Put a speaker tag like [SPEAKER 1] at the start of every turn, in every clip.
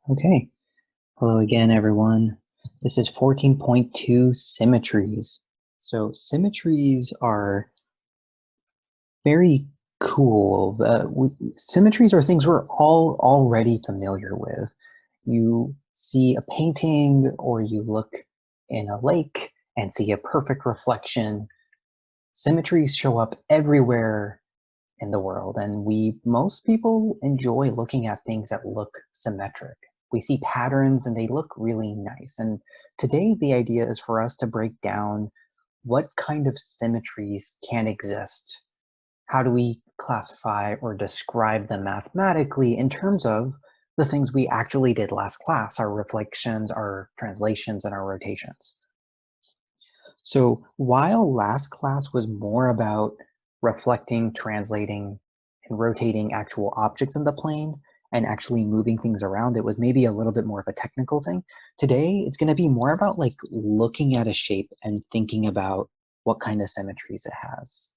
[SPEAKER 1] Okay, hello again, everyone. This is 14.2 symmetries. So symmetries are very cool. Symmetries are things we're all already familiar with. You see a painting or you look in a lake and see a perfect reflection. Symmetries show up everywhere in the world, and most people enjoy looking at things that look symmetric. We see patterns and they look really nice. And today the idea is for us to break down what kind of symmetries can exist. How do we classify or describe them mathematically in terms of the things we actually did last class, our reflections, our translations, and our rotations. So while last class was more about reflecting, translating, and rotating actual objects in the plane and actually moving things around, it was maybe a little bit more of a technical thing. Today, it's going to be more about like looking at a shape and thinking about what kind of symmetries it has.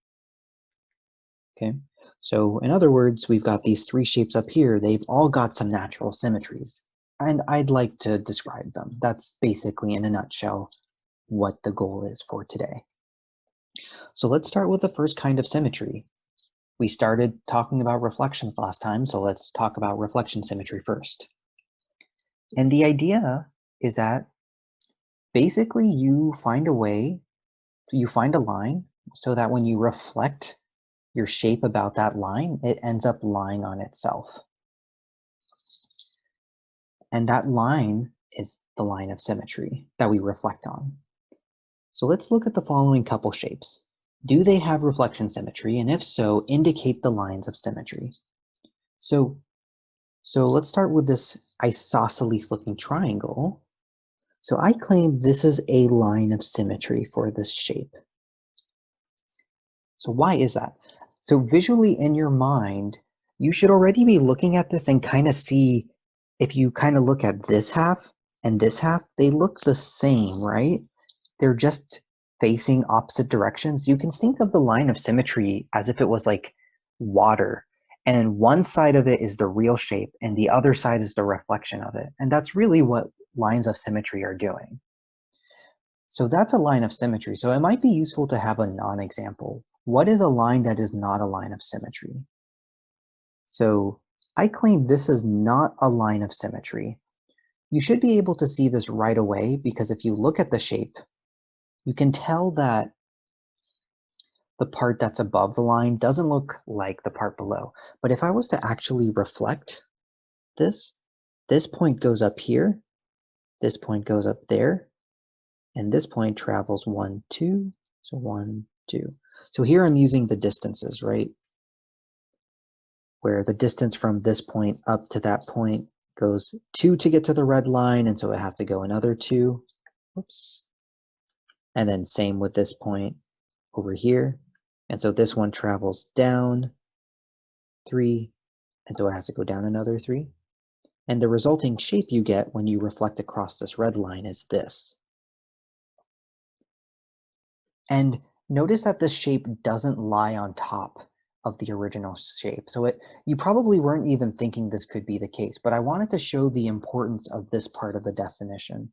[SPEAKER 1] Okay, so in other words, we've got these three shapes up here. They've all got some natural symmetries, and I'd like to describe them. That's basically, in a nutshell, what the goal is for today. So let's start with the first kind of symmetry. We started talking about reflections last time, so let's talk about reflection symmetry first. And the idea is that basically you find a way, you find a line so that when you reflect your shape about that line, it ends up lying on itself. And that line is the line of symmetry that we reflect on. So let's look at the following couple shapes. Do they have reflection symmetry? And if so, indicate the lines of symmetry. So let's start with this isosceles looking triangle. So I claim this is a line of symmetry for this shape. So why is that? So visually in your mind, you should already be looking at this and kind of see, if you kind of look at this half and this half, they look the same, right? They're just facing opposite directions. You can think of the line of symmetry as if it was like water, and one side of it is the real shape and the other side is the reflection of it. And that's really what lines of symmetry are doing. So that's a line of symmetry. So it might be useful to have a non-example. What is a line that is not a line of symmetry? So I claim this is not a line of symmetry. You should be able to see this right away, because if you look at the shape, you can tell that the part that's above the line doesn't look like the part below. But if I was to actually reflect this point goes up here, this point goes up there, and this point travels 1, 2, so 1, 2. So here I'm using the distances, right? Where the distance from this point up to that point goes 2 to get to the red line, and so it has to go another 2. Oops. And then same with this point over here. And so this one travels down 3, and so it has to go down another 3. And the resulting shape you get when you reflect across this red line is this. And notice that this shape doesn't lie on top of the original shape. So you probably weren't even thinking this could be the case, but I wanted to show the importance of this part of the definition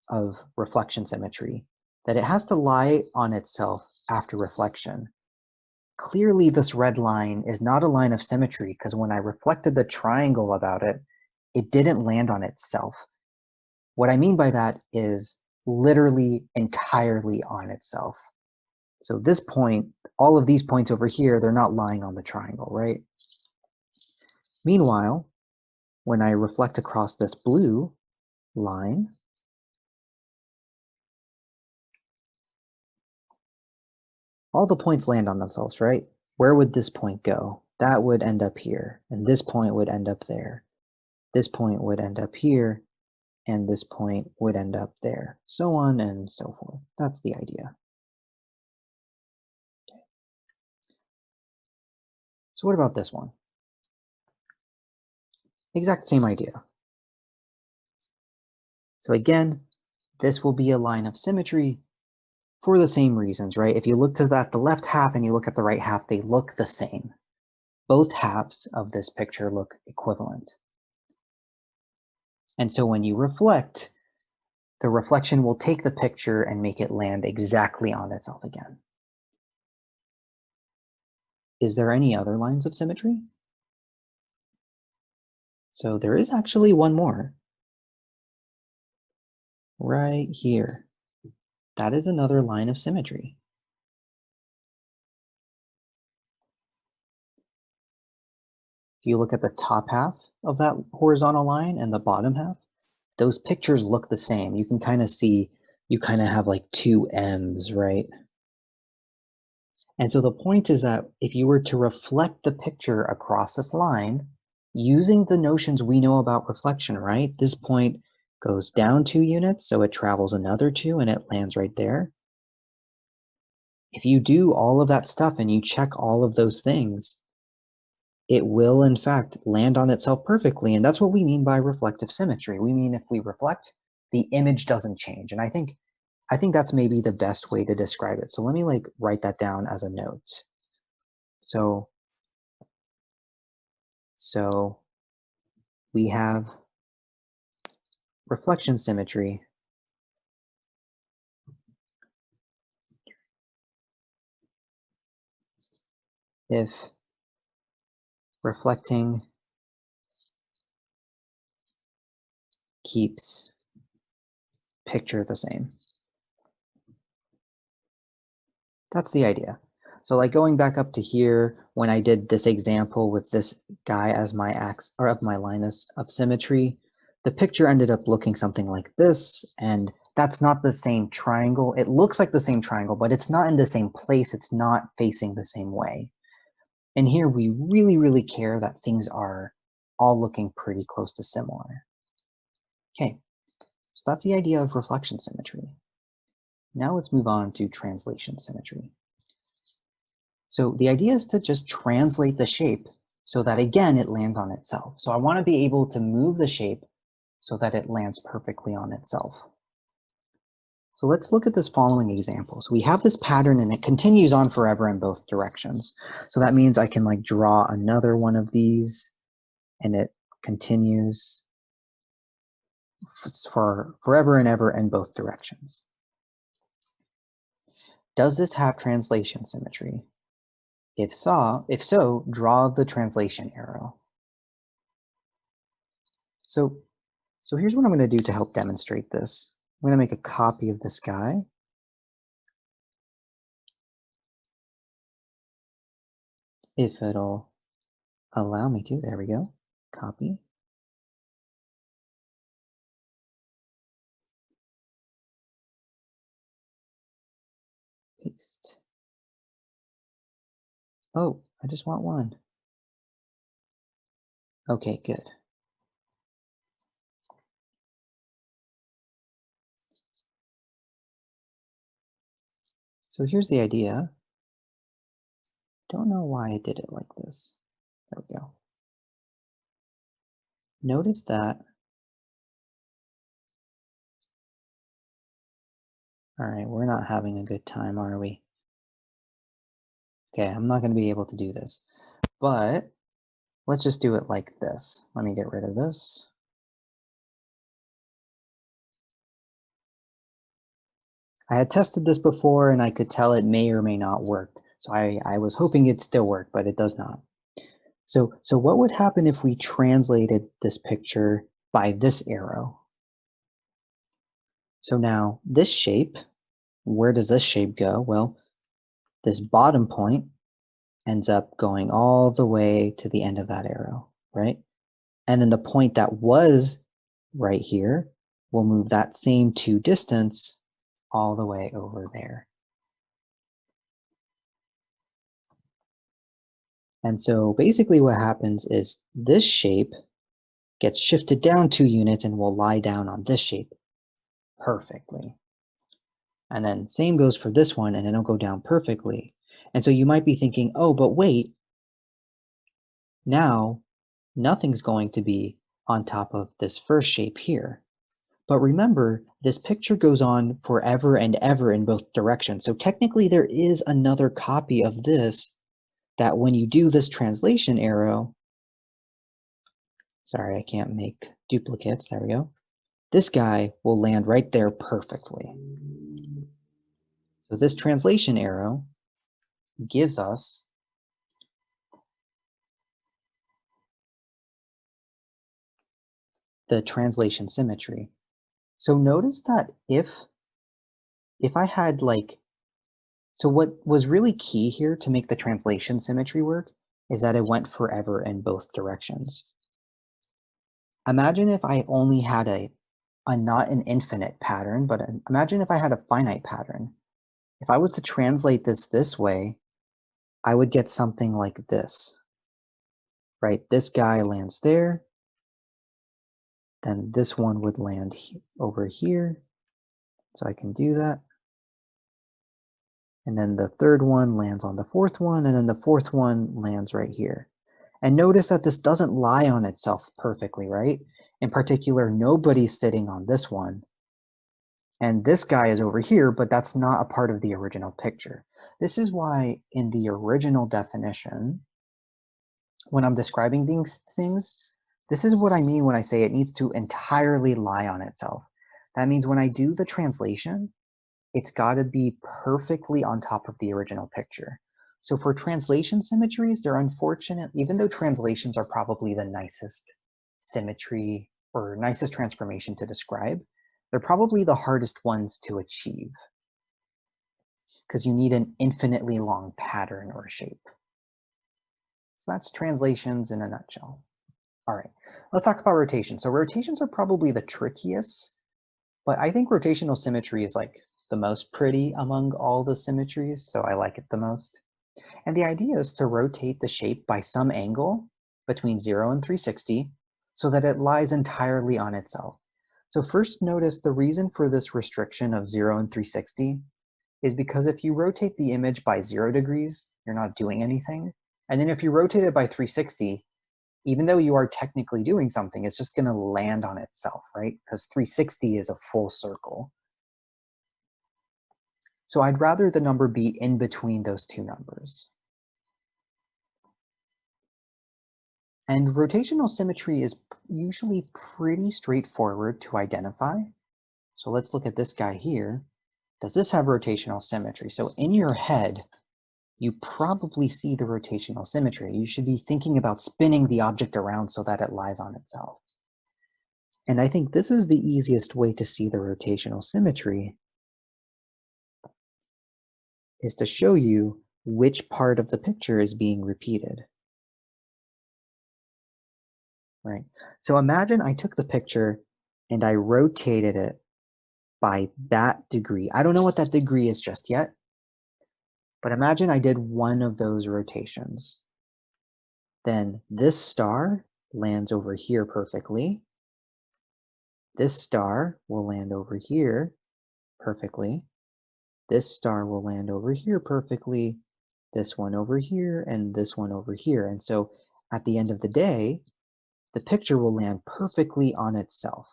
[SPEAKER 1] of reflection symmetry, that it has to lie on itself after reflection. Clearly, this red line is not a line of symmetry, because when I reflected the triangle about it, it didn't land on itself. What I mean by that is literally entirely on itself. So this point, all of these points over here, they're not lying on the triangle, right? Meanwhile, when I reflect across this blue line, all the points land on themselves, right? Where would this point go? That would end up here, and this point would end up there. This point would end up here, and this point would end up there, so on and so forth. That's the idea. Okay. So what about this one? Exact same idea. So again, this will be a line of symmetry for the same reasons, right? If you look to the left half and you look at the right half, they look the same. Both halves of this picture look equivalent. And so when you reflect, the reflection will take the picture and make it land exactly on itself again. Is there any other lines of symmetry? So there is actually one more. Right here. That is another line of symmetry. If you look at the top half of that horizontal line and the bottom half, those pictures look the same. You can kind of see, you kind of have like two M's, right? And so the point is that if you were to reflect the picture across this line, using the notions we know about reflection, right? This point goes down 2 units, so it travels another 2 and it lands right there. If you do all of that stuff and you check all of those things, it will in fact land on itself perfectly. And that's what we mean by reflective symmetry. We mean if we reflect, the image doesn't change. And I think that's maybe the best way to describe it. So let me like write that down as a note. So we have reflection symmetry if reflecting keeps picture the same. That's the idea. So like going back up to here, when I did this example with this guy as my axis or of my line of symmetry, the picture ended up looking something like this, and that's not the same triangle. It looks like the same triangle, but it's not in the same place. It's not facing the same way. And here we really, really care that things are all looking pretty close to similar. Okay, so that's the idea of reflection symmetry. Now let's move on to translation symmetry. So the idea is to just translate the shape so that again, it lands on itself. So I want to be able to move the shape so that it lands perfectly on itself. So let's look at this following example. So we have this pattern and it continues on forever in both directions. So that means I can like draw another one of these and it continues for forever and ever in both directions. Does this have translation symmetry? If so, draw the translation arrow. So here's what I'm going to do to help demonstrate this. I'm going to make a copy of this guy. If it'll allow me to, there we go, copy. Paste. Oh, I just want one. Okay, good. So here's the idea. Don't know why I did it like this. There we go. Notice that. All right, we're not having a good time, are we? Okay, I'm not going to be able to do this, but let's just do it like this. Let me get rid of this. I had tested this before and I could tell it may or may not work. So I was hoping it'd still work, but it does not. So what would happen if we translated this picture by this arrow? So now this shape, where does this shape go? Well, this bottom point ends up going all the way to the end of that arrow, right? And then the point that was right here will move that same 2 distance all the way over there. And so basically what happens is this shape gets shifted down 2 units and will lie down on this shape perfectly. And then same goes for this one, and it'll go down perfectly. And so you might be thinking, oh, but wait, now nothing's going to be on top of this first shape here. But remember, this picture goes on forever and ever in both directions. So technically there is another copy of this that when you do this translation arrow, Sorry, I can't make duplicates. There we go. This guy will land right there perfectly. So this translation arrow gives us the translation symmetry. So notice that if I had so what was really key here to make the translation symmetry work is that it went forever in both directions. Imagine if I only had a not an infinite pattern, but imagine if I had a finite pattern. If I was to translate this way, I would get something like this, right? This guy lands there, then this one would land over here, so I can do that. And then the third one lands on the fourth one, and then the fourth one lands right here. And notice that this doesn't lie on itself perfectly, right? In particular, nobody's sitting on this one. And this guy is over here, but that's not a part of the original picture. This is why in the original definition, when I'm describing things, this is what I mean when I say it needs to entirely lie on itself. That means when I do the translation, it's got to be perfectly on top of the original picture. So for translation symmetries, they're unfortunate, even though translations are probably the nicest symmetry or nicest transformation to describe, they're probably the hardest ones to achieve because you need an infinitely long pattern or shape. So that's translations in a nutshell. All right, let's talk about rotation. So rotations are probably the trickiest, but I think rotational symmetry is like the most pretty among all the symmetries, so I like it the most. And the idea is to rotate the shape by some angle between 0 and 360 so that it lies entirely on itself. So first notice the reason for this restriction of 0 and 360 is because if you rotate the image by 0 degrees, you're not doing anything. And then if you rotate it by 360, even though you are technically doing something, it's just going to land on itself, right? Because 360 is a full circle. So I'd rather the number be in between those two numbers. And rotational symmetry is usually pretty straightforward to identify. So let's look at this guy here. Does this have rotational symmetry? So in your head, you probably see the rotational symmetry. You should be thinking about spinning the object around so that it lies on itself. And I think this is the easiest way to see the rotational symmetry is to show you which part of the picture is being repeated. Right? So imagine I took the picture and I rotated it by that degree. I don't know what that degree is just yet, but imagine I did one of those rotations. Then this star lands over here perfectly. This star will land over here perfectly. This star will land over here perfectly. This one over here and this one over here. And so at the end of the day, the picture will land perfectly on itself.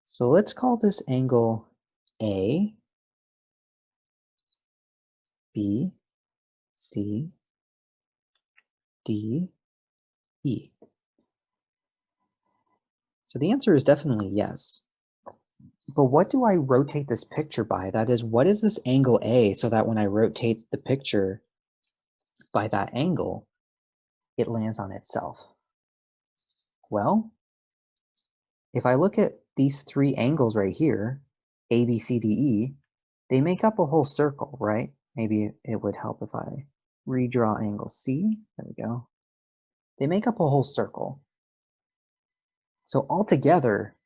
[SPEAKER 1] So let's call this angle A, B, C, D, E. So the answer is definitely yes. But what do I rotate this picture by? That is, what is this angle A so that when I rotate the picture by that angle, it lands on itself? Well, if I look at these three angles right here, A, B, C, D, E, they make up a whole circle, right? Maybe it would help if I redraw angle C. There we go. They make up a whole circle. So altogether,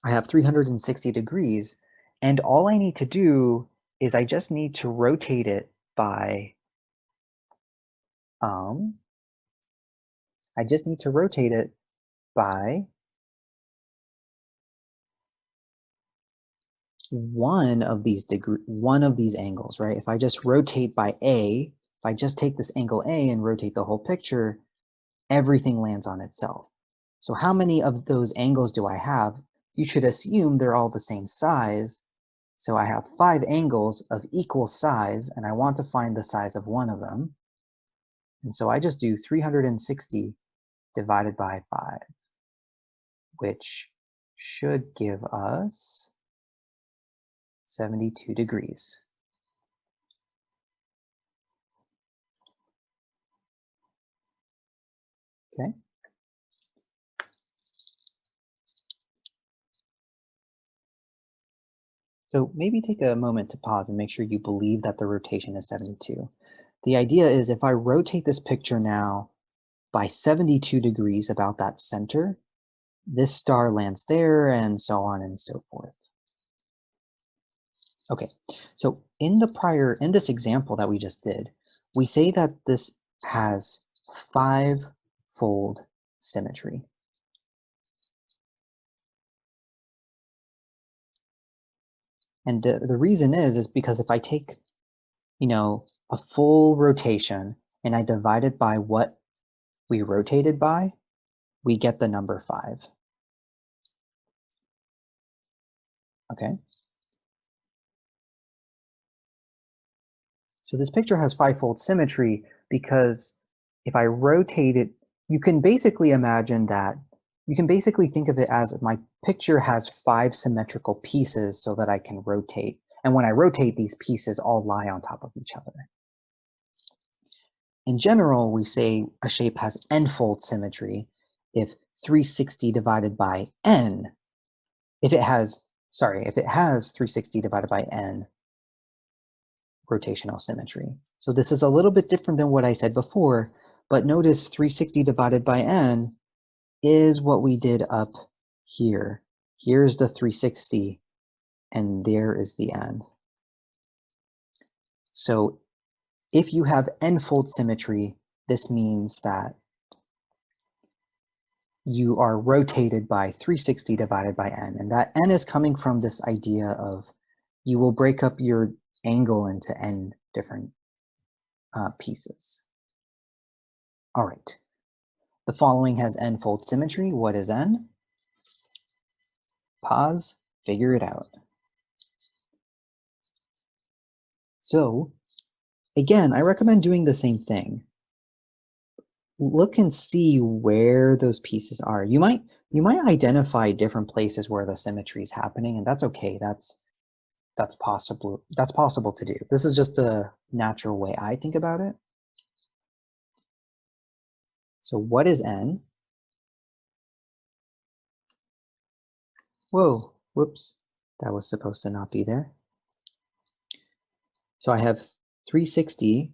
[SPEAKER 1] I have 360 degrees, and all I need to do is I just need to rotate it by, I just need to rotate it by one of these angles, right? If I just rotate by A, if I just take this angle A and rotate the whole picture, everything lands on itself. So how many of those angles do I have? You should assume they're all the same size, So I have 5 angles of equal size, and I want to find the size of one of them. And so I just do 360 divided by 5, which should give us 72 degrees. Okay. So maybe take a moment to pause and make sure you believe that the rotation is 72. The idea is if I rotate this picture now by 72 degrees about that center, this star lands there and so on and so forth. Okay, so in this example that we just did, we say that this has 5-fold symmetry. And the reason is because if I take, a full rotation and I divide it by what we rotated by, we get the number 5. Okay. So this picture has 5-fold symmetry because if I rotate it, you can basically think of it as my picture has 5 symmetrical pieces so that I can rotate. And when I rotate, these pieces all lie on top of each other. In general, we say a shape has n-fold symmetry if 360 divided by n, if it has 360 divided by n rotational symmetry. So this is a little bit different than what I said before, but notice 360 divided by n is what we did up here. Here's the 360, and there is the n. So if you have n-fold symmetry, this means that you are rotated by 360 divided by n, and that n is coming from this idea of you will break up your angle into n different pieces. All right, the following has n-fold symmetry. What is n? Pause, figure it out. So again, I recommend doing the same thing. Look and see where those pieces are. You might identify different places where the symmetry is happening, and that's okay. That's possible to do. This is just a natural way I think about it. So what is n? Whoa, whoops, that was supposed to not be there. So I have 360.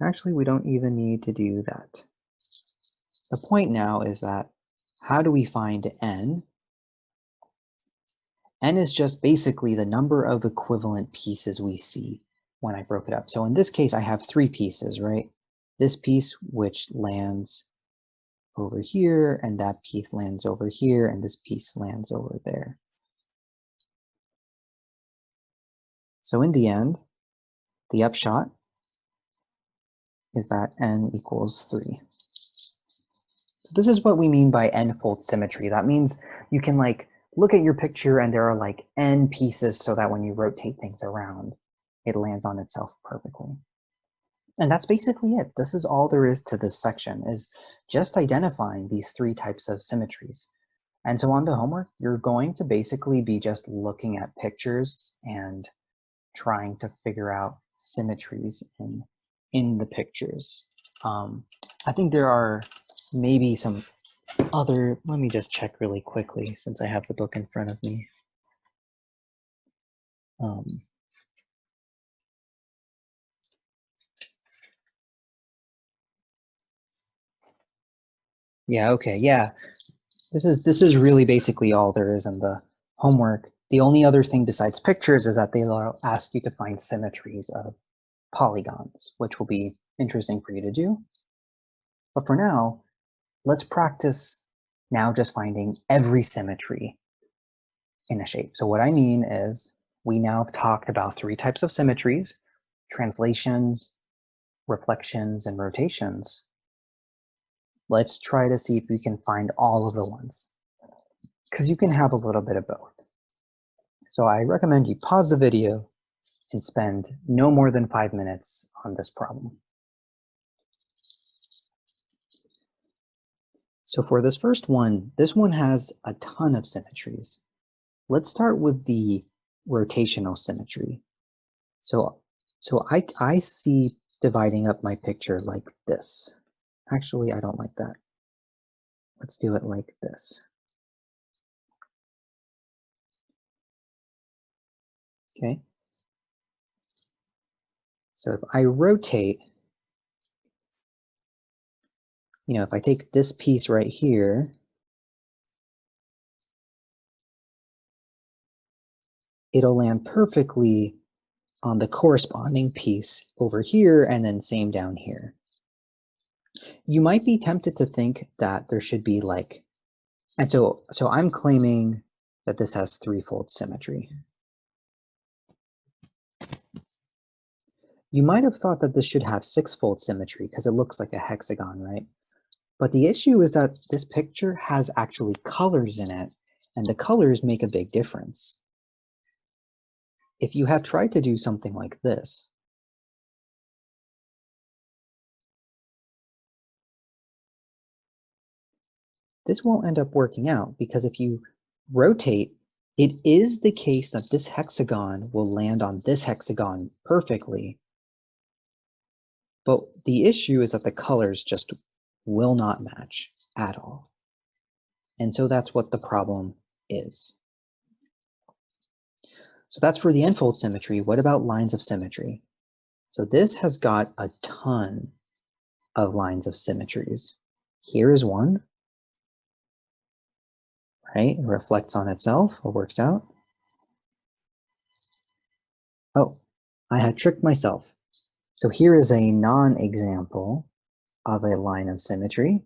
[SPEAKER 1] Actually, we don't even need to do that. The point now is that how do we find n? N is just basically the number of equivalent pieces we see when I broke it up. So in this case, I have 3 pieces, right? This piece which lands over here, and that piece lands over here, and this piece lands over there. So in the end, the upshot is that n equals 3. So this is what we mean by n-fold symmetry. That means you can look at your picture and there are n pieces so that when you rotate things around, it lands on itself perfectly. And that's basically it. This is all there is to this section, is just identifying these 3 types of symmetries. And so on the homework, you're going to basically be just looking at pictures and trying to figure out symmetries in the pictures. I think there are maybe some other, let me just check really quickly since I have the book in front of me. Yeah, okay, yeah. This is really basically all there is in the homework. The only other thing besides pictures is that they'll ask you to find symmetries of polygons, which will be interesting for you to do. But for now, let's practice now just finding every symmetry in a shape. So what I mean is we now have talked about 3 types of symmetries: translations, reflections, and rotations. Let's try to see if we can find all of the ones, because you can have a little bit of both. So I recommend you pause the video and spend no more than 5 minutes on this problem. So for this first one, this one has a ton of symmetries. Let's start with the rotational symmetry. So I see dividing up my picture like this. Actually, I don't like that. Let's do it like this. Okay. So if I rotate, if I take this piece right here, it'll land perfectly on the corresponding piece over here and then same down here. You might be tempted to think that there should be so I'm claiming that this has threefold symmetry. You might have thought that this should have sixfold symmetry because it looks like a hexagon, right? But the issue is that this picture has actually colors in it, and the colors make a big difference. If you had tried to do something like this, this won't end up working out because if you rotate, it is the case that this hexagon will land on this hexagon perfectly. But the issue is that the colors just will not match at all. And so that's what the problem is. So that's for the n-fold symmetry. What about lines of symmetry? So this has got a ton of lines of symmetries. Here is one, right? It reflects on itself or works out. Oh, I had tricked myself. So here is a non-example of a line of symmetry.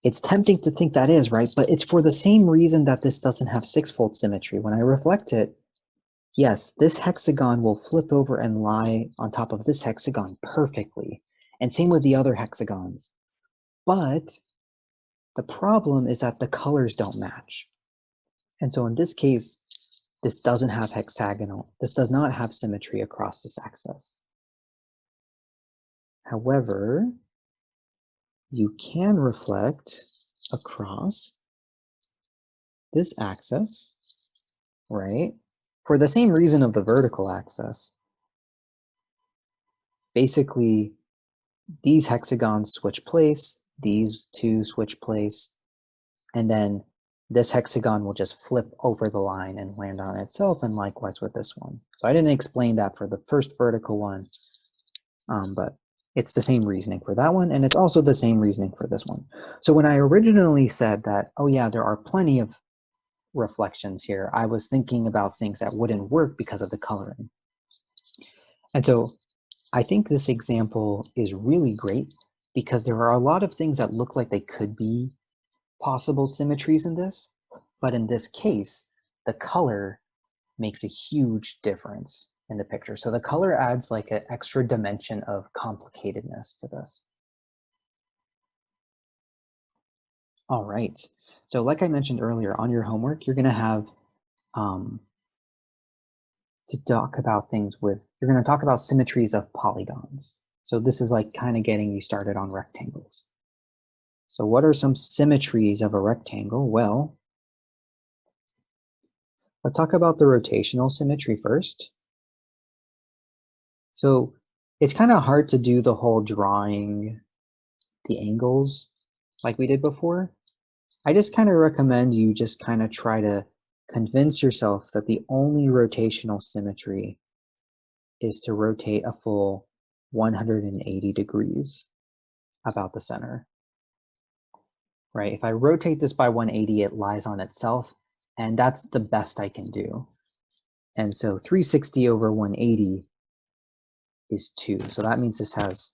[SPEAKER 1] It's tempting to think that is, right? But it's for the same reason that this doesn't have sixfold symmetry. When I reflect it, yes, this hexagon will flip over and lie on top of this hexagon perfectly. And same with the other hexagons. But the problem is that the colors don't match. And so in this case, this doesn't have this does not have symmetry across this axis. However, you can reflect across this axis, right? For the same reason of the vertical axis. Basically, these hexagons switch place, these two switch place, and then this hexagon will just flip over the line and land on itself, and likewise with this one. So I didn't explain that for the first vertical one, but it's the same reasoning for that one, and it's also the same reasoning for this one. So when I originally said that, oh yeah, there are plenty of reflections here, I was thinking about things that wouldn't work because of the coloring. And so I think this example is really great because there are a lot of things that look like they could be possible symmetries in this, but in this case, the color makes a huge difference in the picture. So the color adds like an extra dimension of complicatedness to this. All right, so like I mentioned earlier, on your homework, you're gonna have to talk about you're gonna talk about symmetries of polygons. So this is like kind of getting you started on rectangles. So what are some symmetries of a rectangle? Well, let's talk about the rotational symmetry first. So it's kind of hard to do the whole drawing the angles like we did before. I just kind of recommend you just kind of try to convince yourself that the only rotational symmetry is to rotate a full 180 degrees about the center, right? If I rotate this by 180, it lies on itself, and that's the best I can do. And so 360 over 180 is 2. So that means this has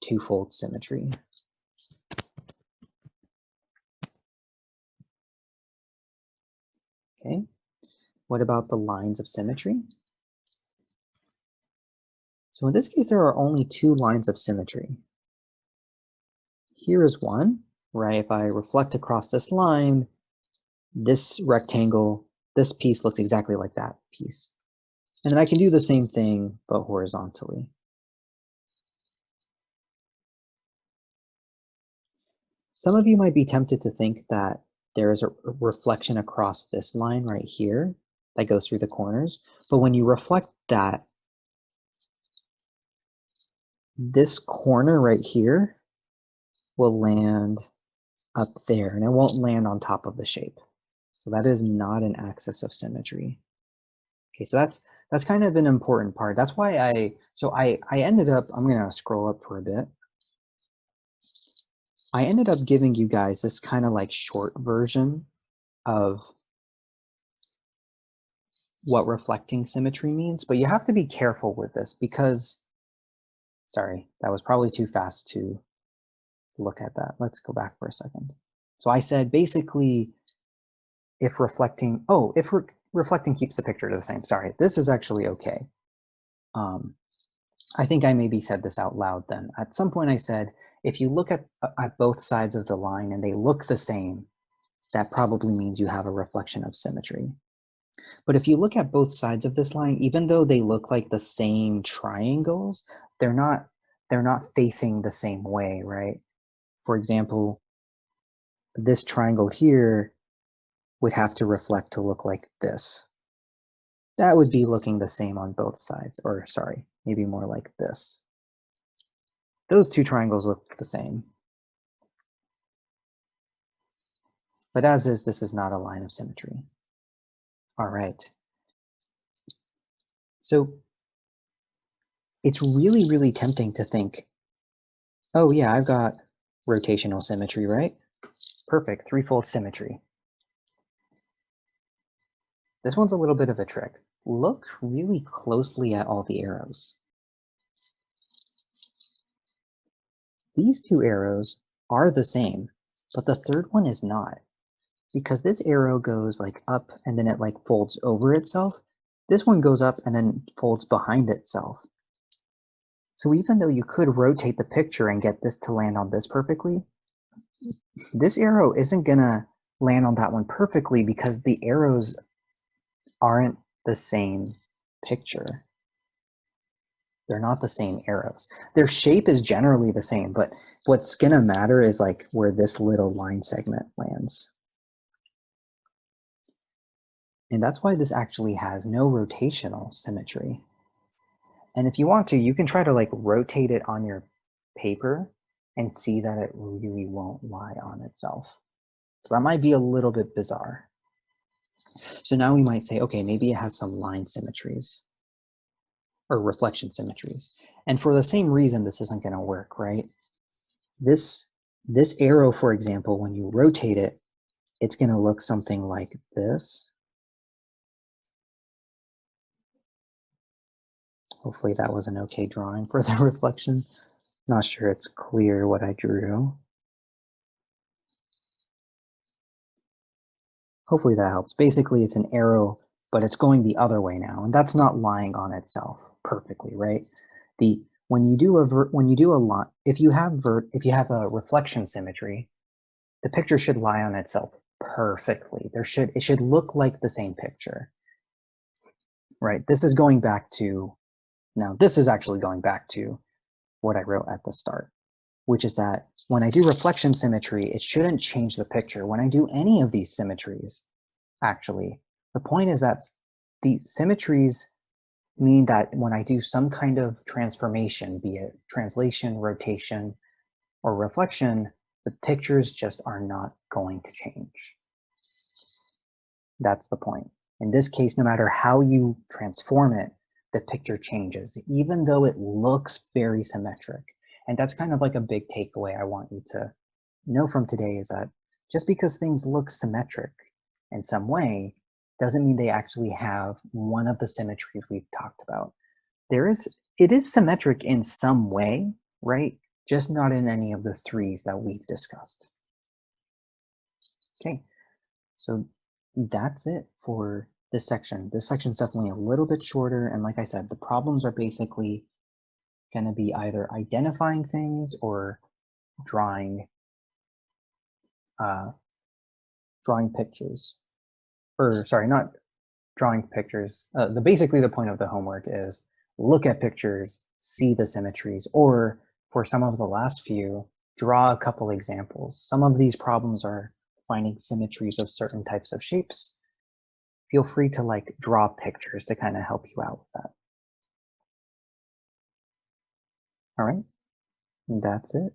[SPEAKER 1] twofold symmetry. Okay, what about the lines of symmetry? So in this case, there are only 2 lines of symmetry. Here is one, right? If I reflect across this line, this rectangle, this piece looks exactly like that piece. And then I can do the same thing, but horizontally. Some of you might be tempted to think that there is a reflection across this line right here that goes through the corners. But when you reflect that, this corner right here will land up there and it won't land on top of the shape. So that is not an axis of symmetry. Okay, so that's kind of an important part. That's why I ended up, I'm gonna scroll up for a bit. I ended up giving you guys this kind of like short version of what reflecting symmetry means, but you have to be careful with this because, sorry, that was probably too fast to look at that. Let's go back for a second. So I said basically if reflecting, reflecting keeps the picture the same. Sorry, this is actually okay. I think I maybe said this out loud then. At some point I said, if you look at both sides of the line and they look the same, that probably means you have a reflection of symmetry. But if you look at both sides of this line, even though they look like the same triangles, they're not facing the same way, right? For example, this triangle here would have to reflect to look like this. That would be looking the same on both sides, or sorry, maybe more like this. Those two triangles look the same. But as is, this is not a line of symmetry. All right. So it's really, really tempting to think, oh yeah, I've got rotational symmetry, right? Perfect, threefold symmetry. This one's a little bit of a trick. Look really closely at all the arrows. These two arrows are the same, but the third one is not. Because this arrow goes like up and then it like folds over itself. This one goes up and then folds behind itself. So even though you could rotate the picture and get this to land on this perfectly, this arrow isn't gonna land on that one perfectly because the arrows aren't the same picture. They're not the same arrows. Their shape is generally the same, but what's gonna matter is like where this little line segment lands. And that's why this actually has no rotational symmetry. And if you want to, you can try to like rotate it on your paper and see that it really won't lie on itself. So that might be a little bit bizarre. So now we might say, okay, maybe it has some line symmetries or reflection symmetries. And for the same reason, this isn't going to work, right? This arrow, for example, when you rotate it, it's going to look something like this. Hopefully that was an okay drawing for the reflection. Not sure it's clear what I drew. Hopefully that helps. Basically, it's an arrow, but it's going the other way now, and that's not lying on itself perfectly, right? When you do a line, if you have a reflection symmetry, the picture should lie on itself perfectly. It should look like the same picture, right? This is going back to, now this is actually going back to what I wrote at the start, which is that when I do reflection symmetry, it shouldn't change the picture. When I do any of these symmetries, actually, the point is that the symmetries mean that when I do some kind of transformation, be it translation, rotation, or reflection, the pictures just are not going to change. That's the point. In this case, no matter how you transform it, the picture changes, even though it looks very symmetric. And that's kind of like a big takeaway I want you to know from today is that just because things look symmetric in some way doesn't mean they actually have one of the symmetries we've talked about. It is symmetric in some way, right? Just not in any of the threes that we've discussed. Okay, so that's it for this section. This section's definitely a little bit shorter, and like I said, the problems are basically going to be either identifying things or drawing drawing pictures. or sorry, not drawing pictures. Basically the point of the homework is look at pictures, see the symmetries, or for some of the last few, draw a couple examples. Some of these problems are finding symmetries of certain types of shapes. Feel free to like draw pictures to kind of help you out with that. All right, that's it.